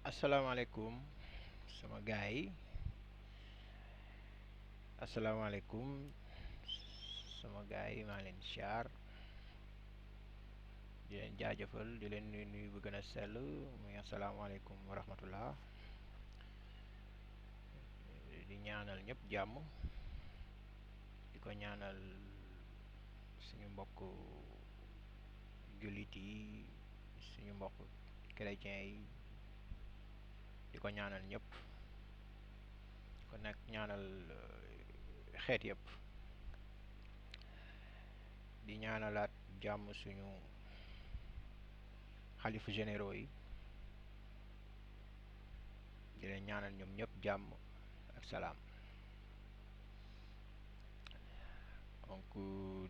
asalaamaaleykum sama gaay yi asalaamaaleykum sama gaay yi maa leen siyaar di leen jaajëfal di leen nuyu bu gën a sell muy asalaamaaleykum wa rahmatullah di ñaanal ñëpp jàmm di ko ñaanal suñu mbokk jullit yi suñu mbokk chrétien yi di ko ñaanal ñëpp di ko nekk ñaanal xeet yëpp di ñaanalaat jàmm suñu xalifu généraux yi di leen ñaanal ñoom ñëpp jàmm ak salaam donc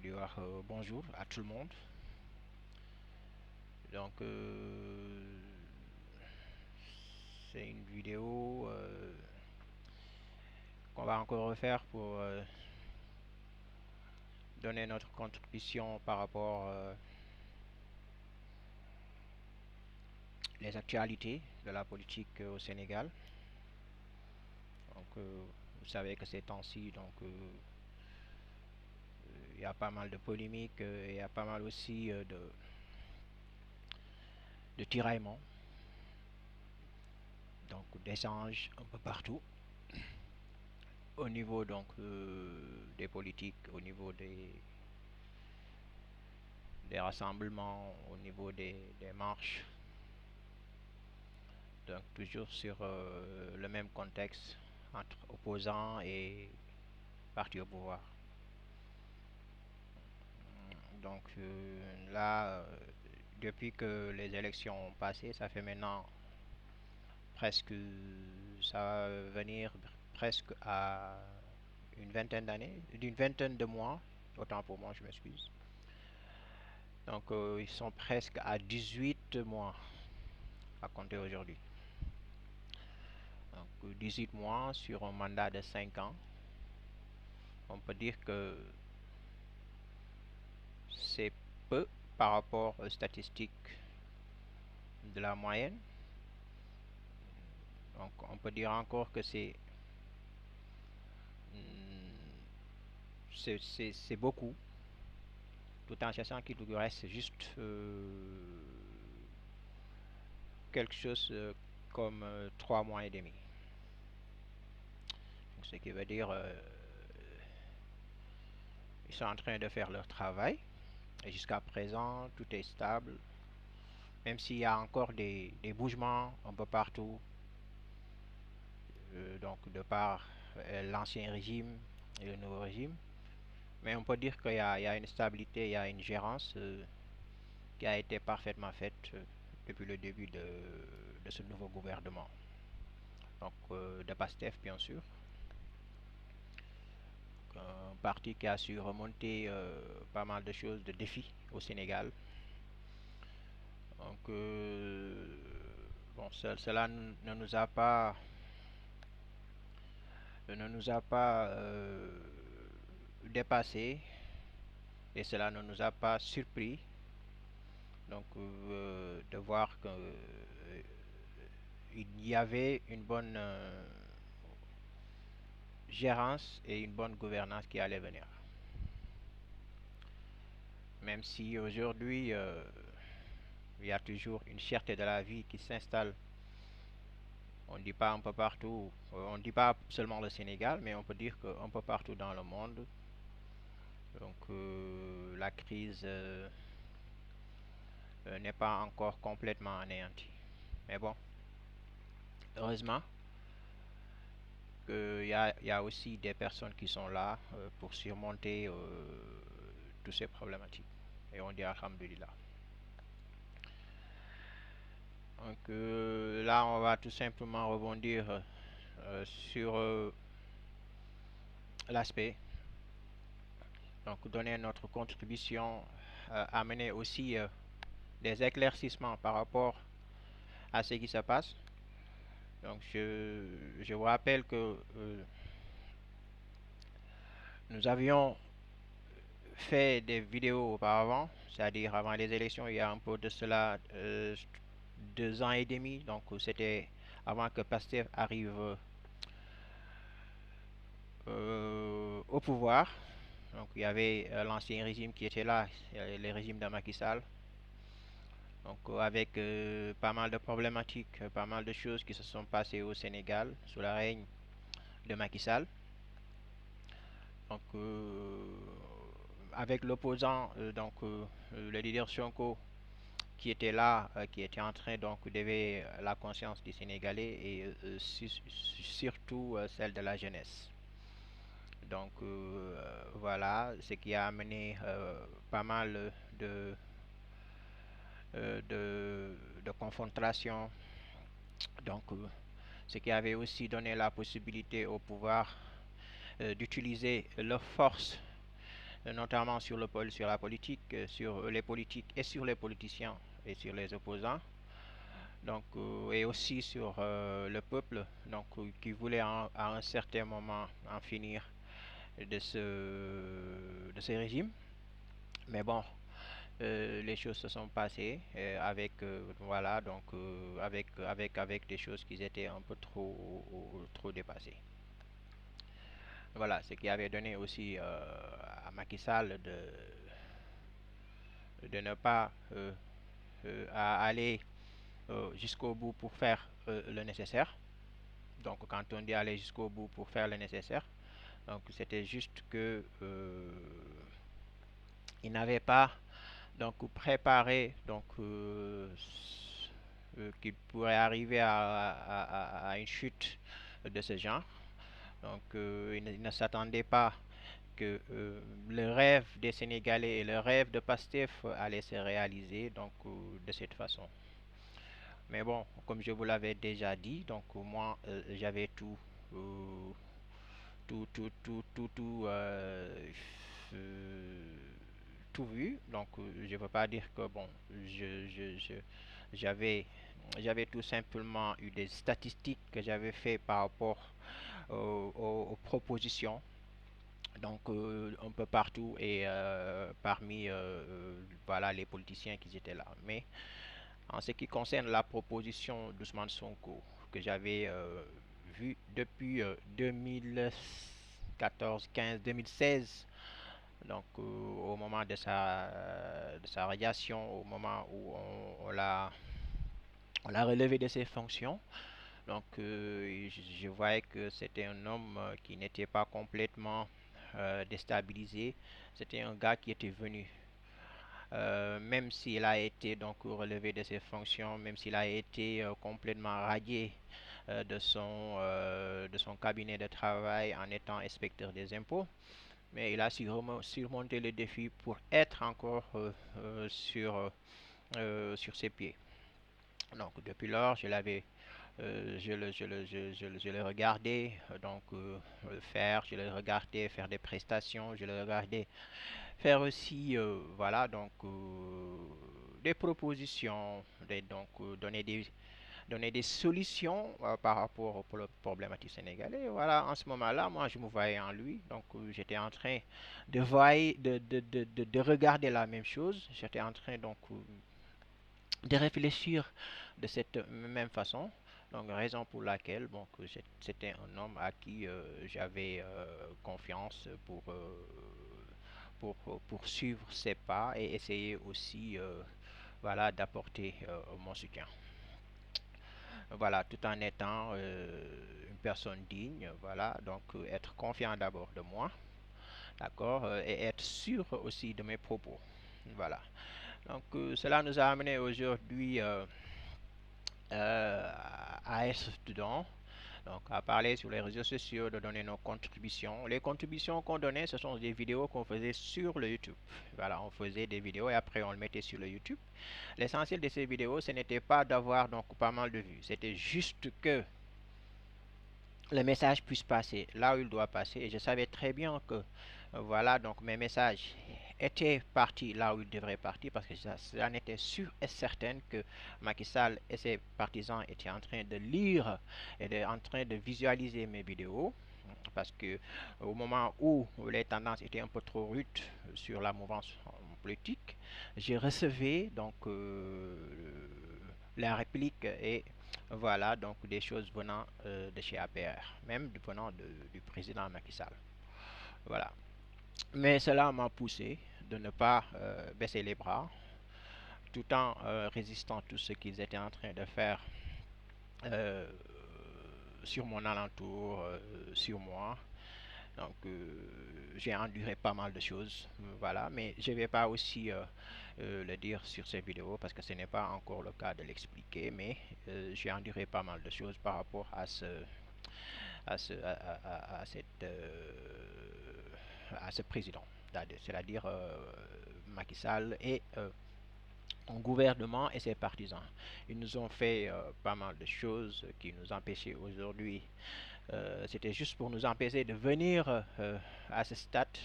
di wax bonjour à tout le monde donc c'est une vidéo qu'on va encore refaire pour donner notre contribution par rapport les actualités de la politique au Sénégal. Donc vous savez que ces temps-ci, donc il y a pas mal de polémiques, il y a pas mal aussi de tiraillements, donc d'échanges un peu partout au niveau donc des politiques, au niveau des rassemblements, au niveau des marches, donc toujours sur le même contexte entre opposants et partis au pouvoir. Donc là, depuis que les élections ont passé, ça fait maintenant presque, ça va venir presque à une vingtaine d'années, d'une vingtaine de mois, autant pour moi, je m'excuse. Donc ils sont presque à 18 mois à compter aujourd'hui. Donc 18 mois sur un mandat de 5 ans. On peut dire que c'est peu par rapport aux statistiques de la moyenne. Donc on peut dire encore que c'est beaucoup, tout en sachant qu'il nous reste juste quelque chose comme 3 mois et demi. Donc, ce qui veut dire ils sont en train de faire leur travail et jusqu'à présent tout est stable, même s'il y a encore des bougements un peu partout, donc de par l'ancien régime et le nouveau régime. Mais on peut dire qu'il y a une stabilité, il y a une gérance qui a été parfaitement faite depuis le début de ce nouveau gouvernement. Donc de PASTEF bien sûr. Un parti qui a su remonter pas mal de choses, de défis au Sénégal. Donc bon, cela ne nous a pas dépassé et cela ne nous a pas surpris. Donc de voir que il y avait une bonne gérance et une bonne gouvernance qui allait venir. Même si aujourd'hui il y a toujours une cherté de la vie qui s'installe. On ne dit pas un peu partout, on ne dit pas seulement le Sénégal, mais on peut dire qu'un peu partout dans le monde. Donc la crise n'est pas encore complètement anéantie. Mais bon, heureusement qu'il y a aussi des personnes qui sont là pour surmonter toutes ces problématiques. Et on dit alhamdulillah. Donc là, on va tout simplement rebondir sur l'aspect. Donc donner notre contribution, amener aussi des éclaircissements par rapport à ce qui se passe. Donc je vous rappelle que nous avions fait des vidéos auparavant, c'est-à-dire avant les élections, il y a un peu de cela 2 ans et demi. Donc c'était avant que Pastef arrive au pouvoir. Donc il y avait l'ancien régime qui était là, le régime de Macky Sall. Donc avec pas mal de problématiques, pas mal de choses qui se sont passées au Sénégal sous la règne de Macky Sall. Donc avec l'opposant, le leader Sonko qui était là, qui était en train donc d'éveiller la conscience des Sénégalais et surtout celle de la jeunesse. Donc voilà, ce qui a amené pas mal de confrontations. Donc ce qui avait aussi donné la possibilité au pouvoir d'utiliser leur force, notamment sur la politique, sur les politiques et sur les politiciens et sur les opposants. Donc, et aussi sur le peuple, donc qui voulait à un certain moment en finir de ce régime. Mais bon, les choses se sont passées avec voilà donc avec des choses qui étaient un peu trop dépassées. Voilà, ce qui avait donné aussi à Macky Sall de ne pas à aller jusqu'au bout pour faire le nécessaire. Donc quand on dit aller jusqu'au bout pour faire le nécessaire, donc c'était juste que il n'avait pas donc préparé donc qu'il pourrait arriver à une chute de ce genre. Donc il ne s'attendait pas que le rêve des Sénégalais et le rêve de Pastef allait se réaliser donc de cette façon. Mais bon, comme je vous l'avais déjà dit, donc moi j'avais euh, tout euh, tout vu. Donc je ne veux pas dire que bon, j'avais j'avais tout simplement eu des statistiques que j'avais fait par rapport aux propositions donc un peu partout et parmi voilà les politiciens qui étaient là. Mais en ce qui concerne la proposition d'Ousmane Sonko que j'avais vue depuis 2014, 15, 2016, donc au moment de sa radiation, au moment où on l'a relevé de ses fonctions, donc je voyais que c'était un homme qui n'était pas complètement déstabilisé. C'était un gars qui était venu même s'il a été donc relevé de ses fonctions, même s'il a été complètement radié de son cabinet de travail en étant inspecteur des impôts, mais il a surmonté le défi pour être encore sur ses pieds. Donc depuis lors, je le regardais faire, je le regardais faire des prestations, je le regardais faire aussi voilà donc des propositions, donner des solutions par rapport aux problématiques sénégalais. Voilà, en ce moment-là, moi je me voyais en lui, donc j'étais en train de regarder la même chose, j'étais en train donc de réfléchir de cette même façon. Donc, raison pour laquelle bon, c'était un homme à qui j'avais confiance pour poursuivre ses pas et essayer aussi voilà, d'apporter mon soutien. Voilà, tout en étant une personne digne, voilà, donc être confiant d'abord de moi, d'accord, et être sûr aussi de mes propos. Voilà. Donc, cela nous a amené aujourd'hui euh, à être dedans. Donc, à parler sur les réseaux sociaux, de donner nos contributions. Les contributions qu'on donnait, ce sont des vidéos qu'on faisait sur le YouTube. Voilà, on faisait des vidéos et après on le mettait sur le YouTube. L'essentiel de ces vidéos, ce n'était pas d'avoir donc pas mal de vues. C'était juste que le message puisse passer là où il doit passer. Et je savais très bien que voilà, donc mes messages étaient partis là où ils devraient partir parce que ça en était sûr et certain que Macky Sall et ses partisans étaient en train de lire et en train de visualiser mes vidéos parce que au moment où les tendances étaient un peu trop rudes sur la mouvance politique, j'ai recevais donc la réplique et voilà, donc des choses venant de chez APR, même venant du président Macky Sall. Voilà. Mais cela m'a poussé de ne pas baisser les bras, tout en résistant à tout ce qu'ils étaient en train de faire euh, sur mon alentour, sur moi. Donc, j'ai enduré pas mal de choses, voilà, mais je ne vais pas aussi le dire sur ces vidéos parce que ce n'est pas encore le cas de l'expliquer, mais j'ai enduré pas mal de choses par rapport à cette, à ce président, c'est-à-dire Macky Sall et son gouvernement et ses partisans. Ils nous ont fait pas mal de choses qui nous empêchaient aujourd'hui. C'était juste pour nous empêcher de venir à ce stade.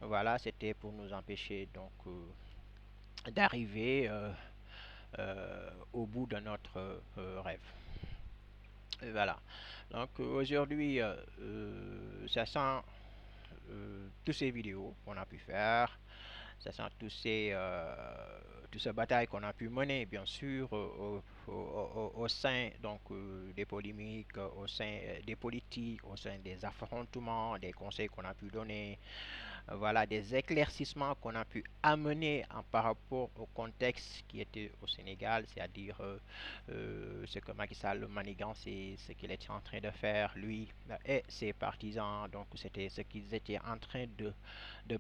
Voilà, c'était pour nous empêcher donc d'arriver au bout de notre rêve. Et voilà. Donc aujourd'hui, ça sent toutes ces vidéos qu'on a pu faire, ça sent toutes ces batailles qu'on a pu mener, bien sûr, au sein donc, des polémiques, au sein des politiques, au sein des affrontements, des conseils qu'on a pu donner, voilà, des éclaircissements qu'on a pu amener par rapport au contexte qui était au Sénégal, c'est-à-dire ce que Macky Sall, le manigance, c'est ce qu'il était en train de faire, lui et ses partisans. Donc, c'était ce qu'ils étaient en train de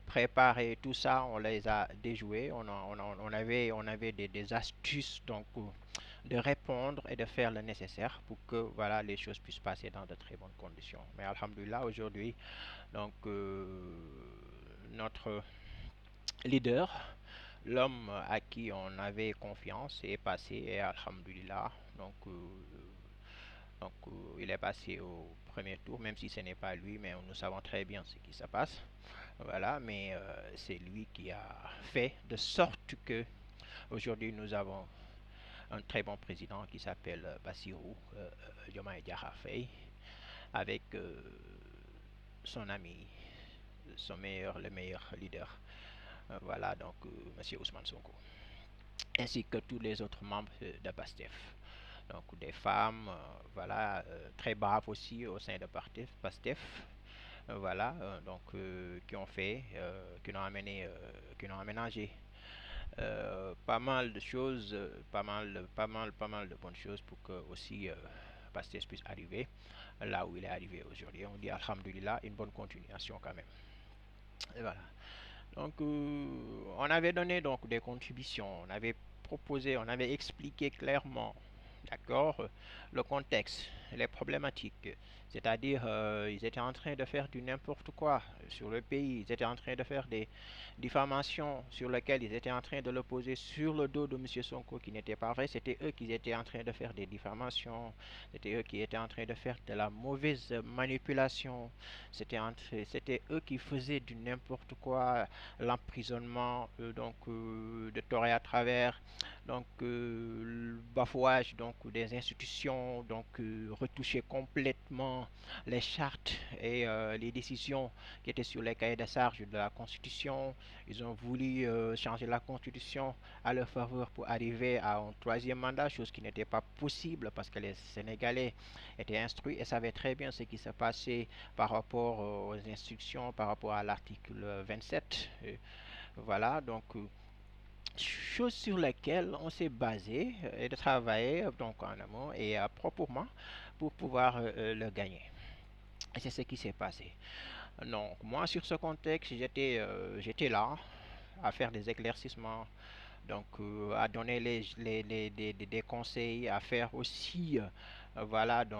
préparer. Tout ça, on les a déjoués. On avait des astuces donc, de répondre et de faire le nécessaire pour que voilà, les choses puissent passer dans de très bonnes conditions. Mais alhamdulillah, aujourd'hui, donc, notre leader, l'homme à qui on avait confiance, est passé et alhamdulillah. Donc, il est passé au premier tour, même si ce n'est pas lui, mais nous savons très bien ce qui se passe. Voilà, mais c'est lui qui a fait de sorte que aujourd'hui nous avons un très bon président qui s'appelle Bassirou Diomaye Diakhar Faye, avec son ami, le meilleur leader. Voilà, donc Monsieur Ousmane Sonko, ainsi que tous les autres membres de PASTEF. Donc des femmes, voilà, très braves aussi au sein de PASTEF, voilà, donc qui ont fait, qui ont aménagé pas mal de choses, pas mal de bonnes choses pour que aussi Pasteur puisse arriver là où il est arrivé aujourd'hui. On dit alhamdulillah, une bonne continuation quand même. Et voilà. Donc on avait donné donc des contributions, on avait proposé, on avait expliqué clairement, d'accord, le contexte, les problématiques. C'est-à-dire, ils étaient en train de faire du n'importe quoi sur le pays. Ils étaient en train de faire des diffamations sur lesquelles ils étaient en train de le poser sur le dos de M. Sonko qui n'était pas vrai. C'était eux qui étaient en train de faire des diffamations. C'était eux qui étaient en train de faire de la mauvaise manipulation. C'était eux qui faisaient du n'importe quoi, l'emprisonnement de tort et à travers, donc le bafouage donc des institutions, donc retoucher complètement les chartes et les décisions qui étaient sur les cahiers de charges de la Constitution. Ils ont voulu changer la Constitution à leur faveur pour arriver à un troisième mandat, chose qui n'était pas possible parce que les Sénégalais étaient instruits et savaient très bien ce qui se passait par rapport aux instructions, par rapport à l'article 27. Voilà, donc choses sur lesquelles on s'est basé et de travailler donc en amont et proprement pour pouvoir le gagner. Et c'est ce qui s'est passé. Donc moi sur ce contexte, j'étais là à faire des éclaircissements, donc à donner des conseils, à faire aussi voilà donc